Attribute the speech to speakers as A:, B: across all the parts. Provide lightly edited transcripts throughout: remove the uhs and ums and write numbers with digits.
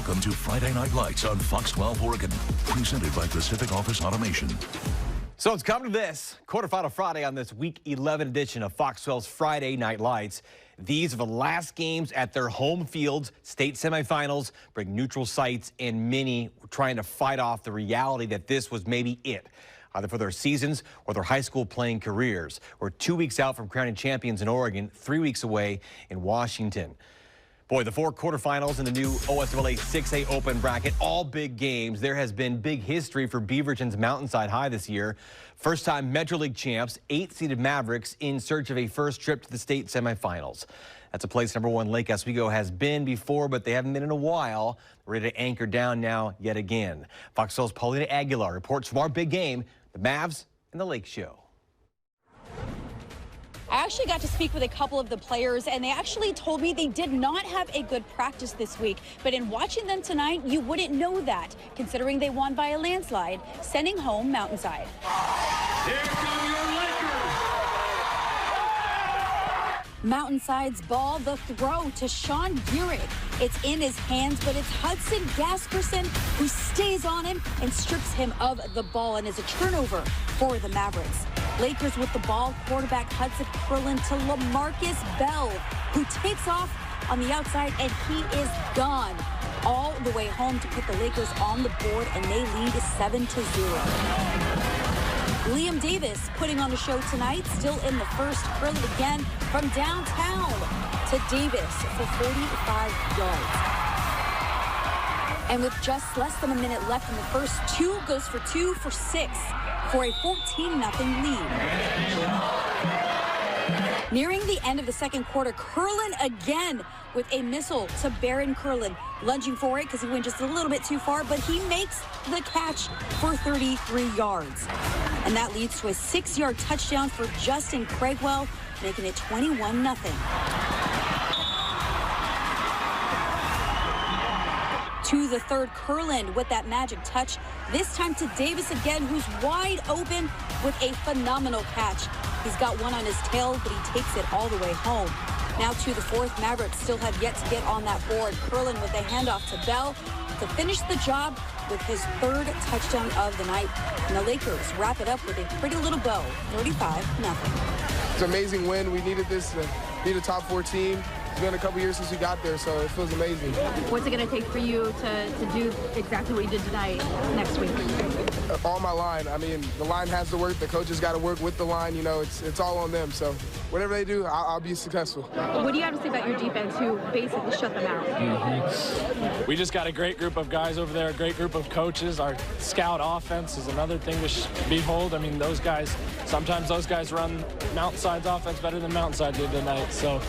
A: Welcome to Friday Night Lights on Fox 12 Oregon, presented by Pacific Office Automation.
B: So it's come to this, quarterfinal Friday on this Week 11 edition of Fox 12's Friday Night Lights. These are the last games at their home fields, state semifinals, bring neutral sites, and many trying to fight off the reality that this was maybe it, either for their seasons or their high school playing careers. We're 2 weeks out from crowning champions in Oregon, 3 weeks away in Washington. Boy, the 4 quarterfinals in the new OSWA 6A Open bracket, all big games. There has been big history for Beaverton's Mountainside High this year. First-time Metro League champs, 8-seeded Mavericks in search of a first trip to the state semifinals. That's a place number 1 Lake Oswego has been before, but they haven't been in a while. Ready to anchor down now yet again. Fox 12's Paulina Aguilar reports from our big game, the Mavs and the Lake Show.
C: I actually got to speak with a couple of the players, and they actually told me they did not have a good practice this week. But in watching them tonight, you wouldn't know that, considering they won by a landslide, sending home Mountainside.
D: Here come your Lakers!
C: Mountainside's ball, the throw to Sean Gehrig. It's in his hands, but it's Hudson Gasperson who stays on him and strips him of the ball, and is a turnover for the Mavericks. Lakers with the ball, quarterback Hudson Curlin to LaMarcus Bell, who takes off on the outside, and he is gone all the way home to put the Lakers on the board, and they lead 7-0. Liam Davis putting on the show tonight, still in the first. Curlin again from downtown to Davis for 45 yards. And with just less than a minute left in the first, 2 goes for 2 for 6 for a 14-0 lead. Nearing the end of the second quarter, Curlin again with a missile to Barron Curlin, lunging for it because he went just a little bit too far, but he makes the catch for 33 yards. And that leads to a 6-yard touchdown for Justin Craigwell, making it 21-0. To the third, Curlin with that magic touch, this time to Davis again, who's wide open with a phenomenal catch. He's got one on his tail, but he takes it all the way home. Now to the fourth, Mavericks still have yet to get on that board. Curlin with a handoff to Bell to finish the job with his 3rd touchdown of the night. And the Lakers wrap it up with a pretty little bow, 35-0.
E: It's an amazing win. We needed this to be the top 4 team. It's been a couple years since we got there, so it feels amazing.
F: What's it going to take for you to do exactly what you did tonight next week?
E: All my line. I mean, the line has to work. The coaches got to work with the line. You know, it's all on them. So whatever they do, I'll be successful.
F: What do you have to say about your defense, who basically shut them out?
G: We just got a great group of guys over there, a great group of coaches. Our scout offense is another thing to behold. I mean, those guys, sometimes those guys run Mountainside's offense better than Mountainside did tonight. So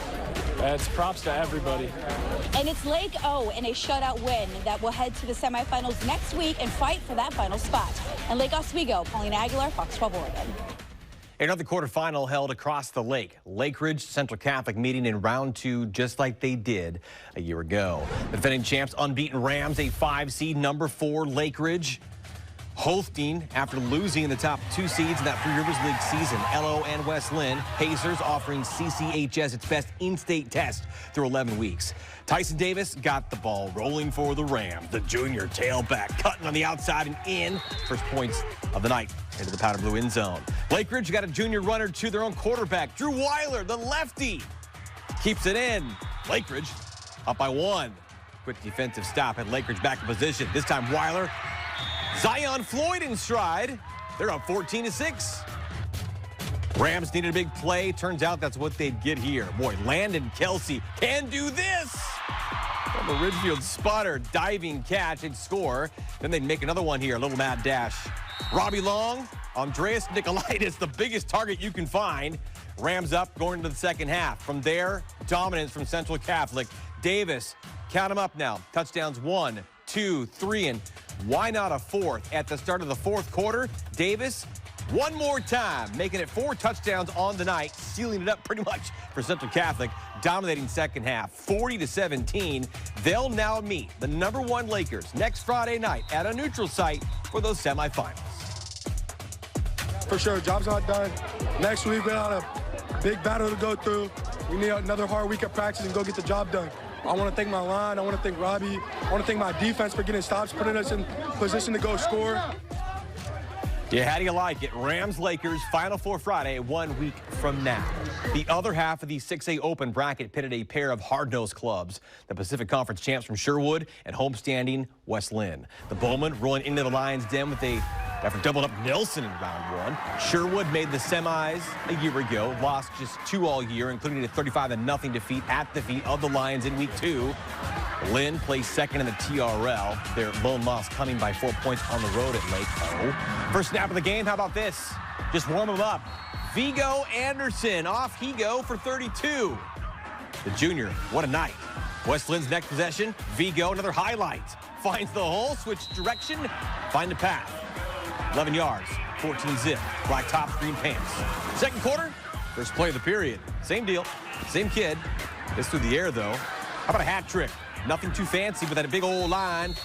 G: it's props to everybody.
C: And it's Lake O in a shutout win that will head to the semifinals next week and fight for that final spot. And Lake Oswego, Paulina Aguilar, Fox 12 Oregon.
B: Another quarterfinal held across the lake. Lakeridge Central Catholic meeting in round 2 just like they did a year ago. The defending champs unbeaten Rams, a 5-seed, number 4 Lakeridge. Hosting after losing in the top 2 seeds in that Three Rivers League season. LO and West Linn. Pacers offering CCHS its best in-state test through 11 weeks. Tyson Davis got the ball rolling for the Rams. The junior tailback cutting on the outside and in. First points of the night into the powder blue end zone. Lakeridge got a junior runner to their own quarterback. Drew Weiler, the lefty, keeps it in. Lakeridge up by 1. Quick defensive stop had Lakeridge back in position. This time Weiler. Zion Floyd in stride. They're up 14-6. Rams needed a big play. Turns out that's what they'd get here. Boy, Landon Kelsey can do this. From a Ridgefield sputter, diving catch and score. Then they'd make another one here, a little mad dash. Robbie Long, Andreas Nicolaitis, the biggest target you can find. Rams up going into the second half. From there, dominance from Central Catholic. Davis, count them up now. Touchdowns 1, 2, 3, and why not a 4th? At the start of the 4th quarter, Davis, one more time, making it 4 touchdowns on the night, sealing it up pretty much for Central Catholic, dominating second half, 40-17. They'll now meet the number 1 Lakers next Friday night at a neutral site for those semifinals.
H: For sure, job's not done. Next week, we got a big battle to go through. We need another hard week of practice and go get the job done. I want to thank my line. I want to thank Robbie. I want to thank my defense for getting stops, putting us in position to go score.
B: Yeah, how do you like it? Rams-Lakers, Final Four Friday, 1 week from now. The other half of the 6A Open bracket pitted a pair of hard-nosed clubs, the Pacific Conference champs from Sherwood and homestanding West Linn. The Bowmen rolling into the Lions' den after doubling up Nelson in round 1. Sherwood made the semis a year ago, lost just 2 all year, including a 35-0 defeat at the feet of the Lions in week 2. Linn plays second in the TRL. Their lone loss coming by 4 points on the road at Lake. First snap of the game, how about this? Just warm him up. Vigo Anderson, off he go for 32. The junior, what a night. West Linn's next possession, Vigo, another highlight. Finds the hole, switch direction, find the path. 11 yards, 14 zip, black tops, green pants. Second quarter, first play of the period. Same deal, same kid. This through the air, though. How about a hat trick? Nothing too fancy, but that big old line.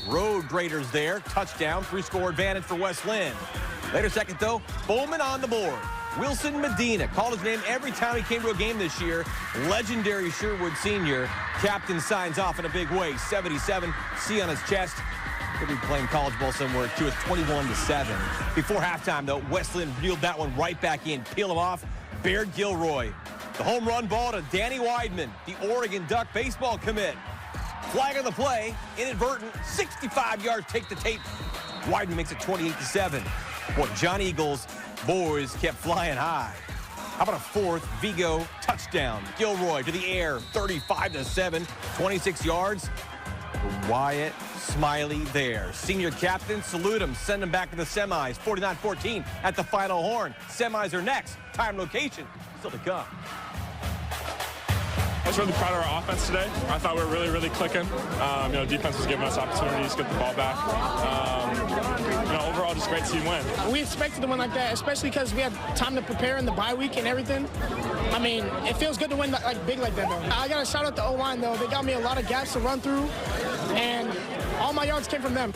B: Road graders there. Touchdown, 3-score advantage for West Linn. Later second, though, Bowman on the board. Wilson Medina called his name every time he came to a game this year. Legendary Sherwood senior. Captain signs off in a big way. 77, C on his chest. Could be playing college ball somewhere, too. It's 21-7. Before halftime, though, West Linn reeled that one right back in. Peel him off. Baird Gilroy. The home run ball to Danny Weidman, the Oregon Duck baseball commit. Flag on the play, inadvertent, 65 yards, take the tape. Weidman makes it 28-7. Boy, John Eagles boys kept flying high. How about a fourth Vigo touchdown? Gilroy to the air, 35-7, 26 yards. Wyatt Smiley there. Senior captain, salute him, send him back to the semis. 49-14 at the final horn. Semis are next. Time, location, still to come.
G: I was really proud of our offense today. I thought we were really clicking. Defense was giving us opportunities to get the ball back. Overall, just great to see win.
I: We expected to win like that, especially because we had time to prepare in the bye week and everything. I mean, it feels good to win big like that, though. I got to shout out the O-line, though. They got me a lot of gaps to run through, and all my yards came from them.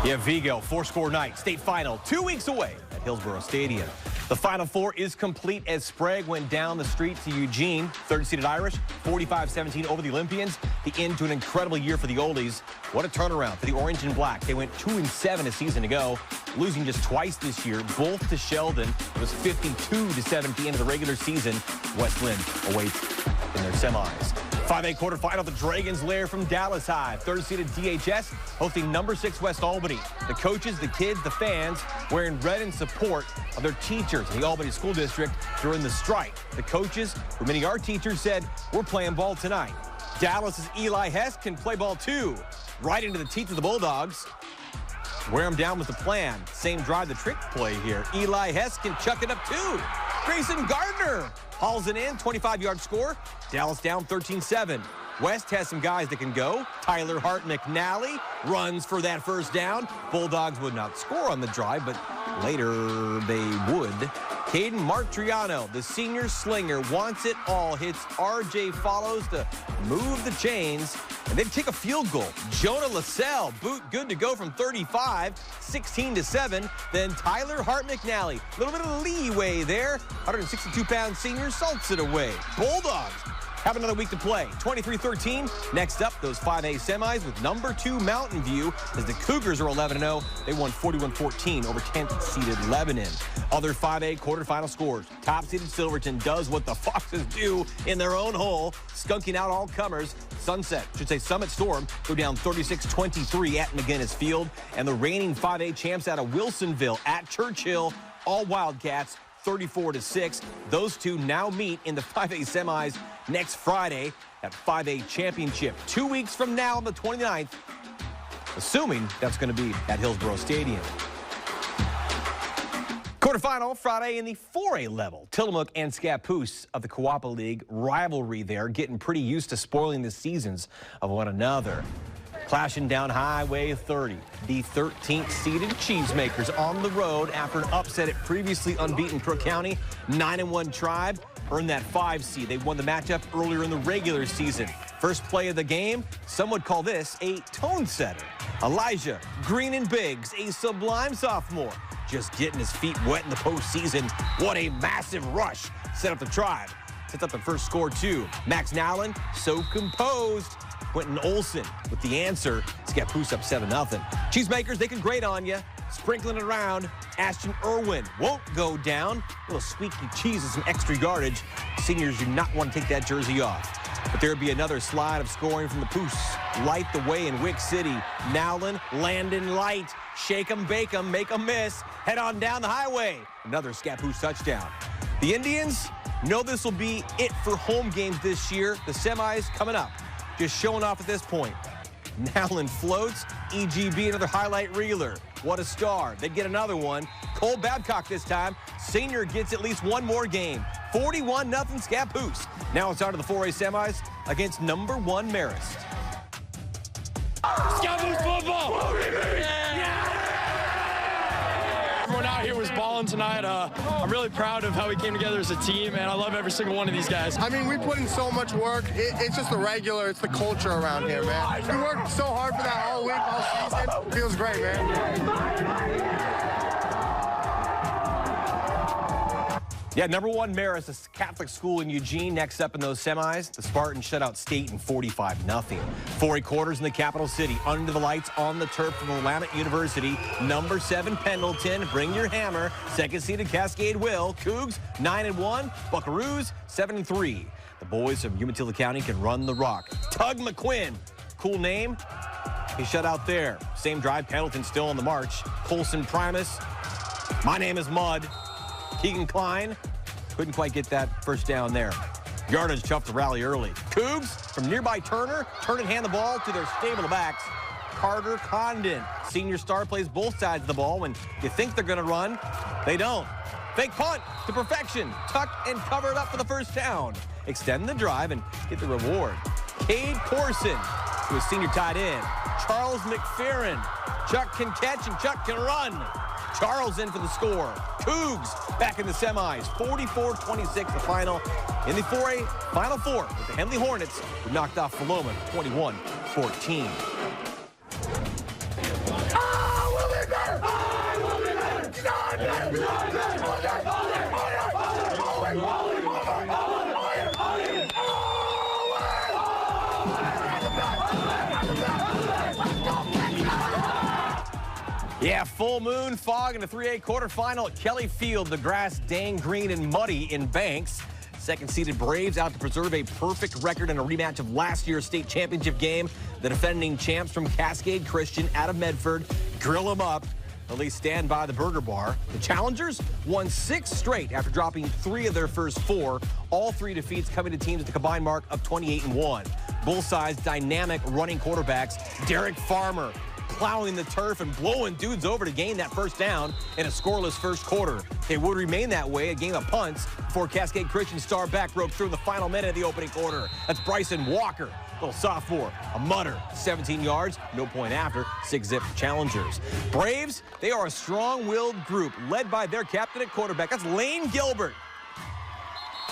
B: Yeah, Vigo, 4-score night, state final, 2 weeks away at Hillsborough Stadium. The Final Four is complete as Sprague went down the street to Eugene. Third-seeded Irish, 45-17 over the Olympians. The end to an incredible year for the Oldies. What a turnaround for the Orange and Black. They went 2-7 a season ago, losing just twice this year, both to Sheldon. It was 52-7 at the end of the regular season. West Linn awaits in their semis. 5A quarterfinal, the Dragons lair from Dallas High. Third-seeded DHS hosting number 6 West Albany. The coaches, the kids, the fans wearing red in support of their teachers in the Albany School District during the strike. The coaches, who many are teachers, said, we're playing ball tonight. Dallas's Eli Hess can play ball too. Right into the teeth of the Bulldogs. Wear them down with the plan. Same drive the trick play here. Eli Hess can chuck it up too. Grayson Gardner hauls it in, 25-yard score. Dallas down 13-7. West has some guys that can go. Tyler Hart McNally runs for that first down. Bulldogs would not score on the drive, but later they would. Caden Martriano, the senior slinger, wants it all. Hits RJ Follows to move the chains, and they'd kick a field goal. Jonah LaSalle, boot good to go from 35, 16-7. Then Tyler Hart McNally, a little bit of leeway there. 162-pound senior salts it away. Bulldogs have another week to play. 23-13. Next up, those 5A semis with number 2 Mountain View as the Cougars are 11-0. They won 41-14 over 10th-seeded Lebanon. Other 5A quarterfinal scores. Top-seeded Silverton does what the Foxes do in their own hole, skunking out all comers. Summit Storm go down 36-23 at McGinnis Field. And the reigning 5A champs out of Wilsonville at Churchill, all Wildcats, 34-6. Those two now meet in the 5A semis next Friday at 5A Championship. 2 weeks from now on the 29th, assuming that's going to be at Hillsborough Stadium. Quarterfinal Friday in the 4A level. Tillamook and Scappoose of the Coapa League rivalry there, getting pretty used to spoiling the seasons of one another. Clashing down Highway 30, the 13th-seeded Cheesemakers on the road after an upset at previously unbeaten Crook County. 9-1 Tribe earned that 5 seed. They won the matchup earlier in the regular season. First play of the game, some would call this a tone setter. Elijah Green and Biggs, a sublime sophomore, just getting his feet wet in the postseason. What a massive rush set up the Tribe. sets up the first score, too. Max Nowlin, so composed. Quentin Olson with the answer. Scappoose up 7-0. Cheesemakers, they can grate on you. Sprinkling it around. Ashton Irwin won't go down. A little squeaky cheese with some extra yardage. Seniors do not want to take that jersey off. But there'll be another slide of scoring from the Poose. Light the way in Wick City. Nowlin, Landon Light. Shake 'em, bake 'em, make 'em miss. Head on down the highway. Another Scappoose touchdown. The Indians know this will be it for home games this year. The semis coming up. Just showing off at this point. Nowlin floats. EGB, another highlight reeler. What a star. They'd get another one. Cole Babcock this time. Senior gets at least one more game. 41-0 Scappoose. Now it's on to the 4A semis against number 1 Marist.
G: Scappoose football! Everyone out here was balling tonight. I'm really proud of how we came together as a team, and I love every single one of these guys.
H: I mean, we put in so much work. It's just the regular, it's the culture around here, man. We worked so hard for that all week, all season. It feels great, man.
B: Yeah, number 1 Marist, a Catholic school in Eugene. Next up in those semis, the Spartans shut out State in 45-0. 4A quarters in the capital city. Under the lights on the turf from Willamette University. Number 7 Pendleton, bring your hammer. Second seeded Cascade will. Cougs 9-1. Buckaroos 7-3. The boys from Umatilla County can run the rock. Tug McQuinn, cool name. He shut out there. Same drive, Pendleton still on the march. Colson Primus, my name is Mud. Keegan Klein couldn't quite get that first down there. Yardage tough to rally early. Cougs from nearby Turner turn and hand the ball to their stable backs. Carter Condon, senior star, plays both sides of the ball. When you think they're going to run, they don't. Fake punt to perfection. Tuck and cover it up for the first down. Extend the drive and get the reward. Cade Corson, who is senior tight end. Charles McFerrin. Chuck can catch and Chuck can run. Charles in for the score. Cougs back in the semis. 44-26 the final in the 4A Final Four with the Henley Hornets, who knocked off Philomath 21-14. Yeah, full moon, fog in the 3A quarterfinal at Kelly Field. The grass dang green and muddy in Banks. Second-seeded Braves out to preserve a perfect record in a rematch of last year's state championship game. The defending champs from Cascade Christian out of Medford grill them up. At least stand by the burger bar. The challengers won 6 straight after dropping 3 of their first 4. All 3 defeats coming to teams at the combined mark of 28-1. Bull-sized, dynamic running quarterbacks. Derek Farmer plowing the turf and blowing dudes over to gain that first down in a scoreless first quarter. It would remain that way, a game of punts, before Cascade Christian star back broke through in the final minute of the opening quarter. That's Bryson Walker, little sophomore, a mutter, 17 yards, no point after, 6-zip challengers. Braves, they are a strong-willed group led by their captain at quarterback. That's Lane Gilbert.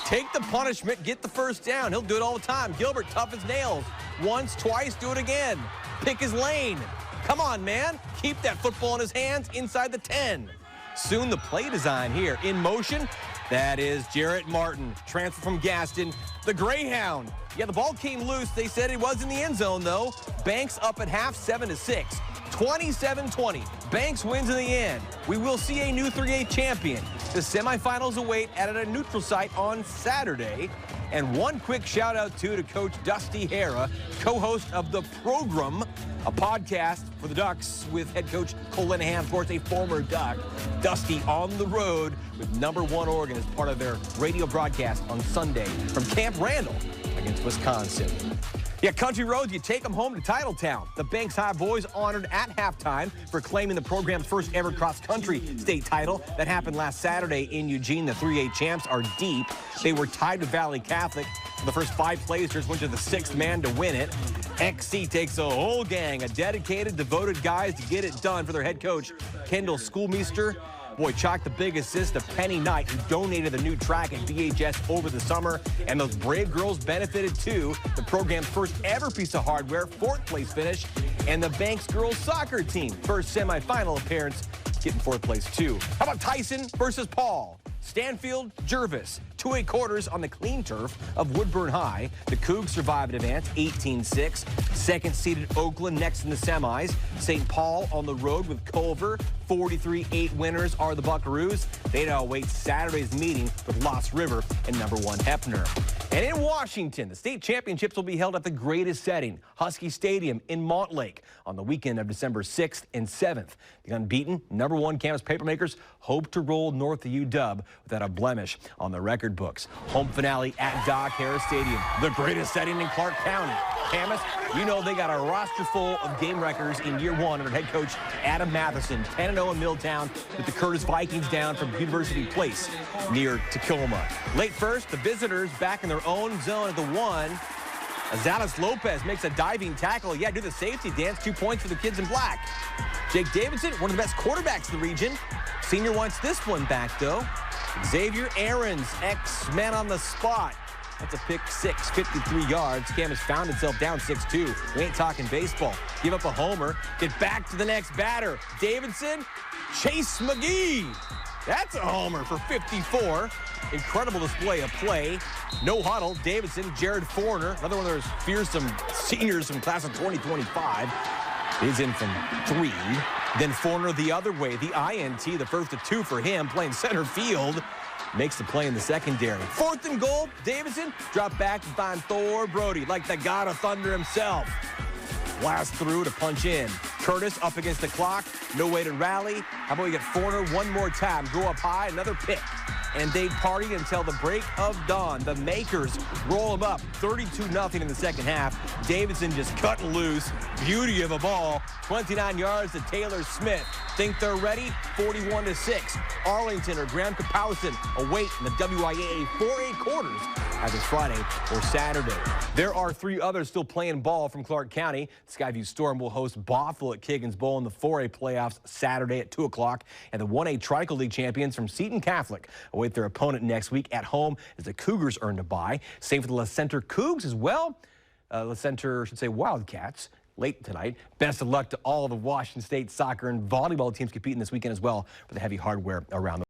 B: Take the punishment, get the first down. He'll do it all the time. Gilbert, tough as nails. Once, twice, do it again. Pick his lane. Come on, man. Keep that football in his hands inside the 10. Soon the play design here in motion. That is Jarrett Martin, transfer from Gaston, the Greyhound. Yeah, the ball came loose. They said it was in the end zone, though. Banks up at half, 7-6. 27-20. Banks wins in the end. We will see a new 3A champion. The semifinals await at a neutral site on Saturday. And one quick shout out to Coach Dusty Hara, co-host of The Program, a podcast for the Ducks with head coach Cole Linehan, of course, a former Duck. Dusty on the road with number 1 Oregon as part of their radio broadcast on Sunday from Camp Randall against Wisconsin. Yeah, Country Roads, you take them home to Titletown. The Banks High boys honored at halftime for claiming the program's first ever cross-country state title. That happened last Saturday in Eugene. The 3A champs are deep. They were tied with Valley Catholic. The first 5 placers went to the 6th man to win it. XC takes a whole gang of dedicated, devoted guys to get it done for their head coach, Kendall Schoolmeister. Boy, chalked the big assist to Penny Knight, who donated the new track at VHS over the summer. And those Brave girls benefited, too. The program's first ever piece of hardware, 4th place finish. And the Banks girls soccer team, first semifinal appearance, getting 4th place, too. How about Tyson versus Paul? Stanfield, Jervis. 2-8 quarters on the clean turf of Woodburn High. The Cougs survive at advance 18-6. Second-seeded Oakland next in the semis. St. Paul on the road with Culver. 43-8 winners are the Buckaroos. They now await Saturday's meeting with Lost River and #1 Hefner. And in Washington, the state championships will be held at the greatest setting, Husky Stadium in Montlake, on the weekend of December 6th and 7th. The unbeaten #1 campus papermakers hope to roll north of UW without a blemish on the record books. Home finale at Doc Harris Stadium, the greatest setting in Clark County. Camas, you know they got a roster full of game records in year one under head coach Adam Matheson. 10-0 in Milltown with the Curtis Vikings down from University Place near Tacoma. Late first, the visitors back in their own zone at the 1. Azales Lopez makes a diving tackle. Yeah, do the safety dance. 2 points for the kids in black. Jake Davidson, one of the best quarterbacks in the region. Senior wants this one back, though. Xavier Aarons, ex-man on the spot. That's a pick six, 53 yards. Camas found itself down 6-2. We ain't talking baseball. Give up a homer. Get back to the next batter. Davidson, Chase McGee. That's a homer for 54. Incredible display of play. No huddle. Davidson, Jared Forner, another one of those fearsome seniors from class of 2025. He's in from 3. Then Forner the other way. The INT, the first of 2 for him, playing center field. Makes the play in the secondary. 4th and goal. Davidson drop back and find Thor Brody, like the god of thunder himself. Blast through to punch in. Curtis up against the clock. No way to rally. How about we get Forner one more time? Go up high, another pick. And they party until the break of dawn. The Makers roll them up 32-0 in the second half. Davidson just cutting loose. Beauty of a ball. 29 yards to Taylor Smith. Think they're ready? 41-6. Arlington or Graham Kapowson await in the WIAA 4A quarters either Friday or Saturday. There are 3 others still playing ball from Clark County. Skyview Storm will host Bothell at Kiggins Bowl in the 4A playoffs Saturday at 2 o'clock. And the 1A Trico League champions from Seton Catholic await their opponent next week at home as the Cougars earn a bye. Same for the La Center Cougs as well. La Center should say Wildcats late tonight. Best of luck to all of the Washington State soccer and volleyball teams competing this weekend as well for the heavy hardware around the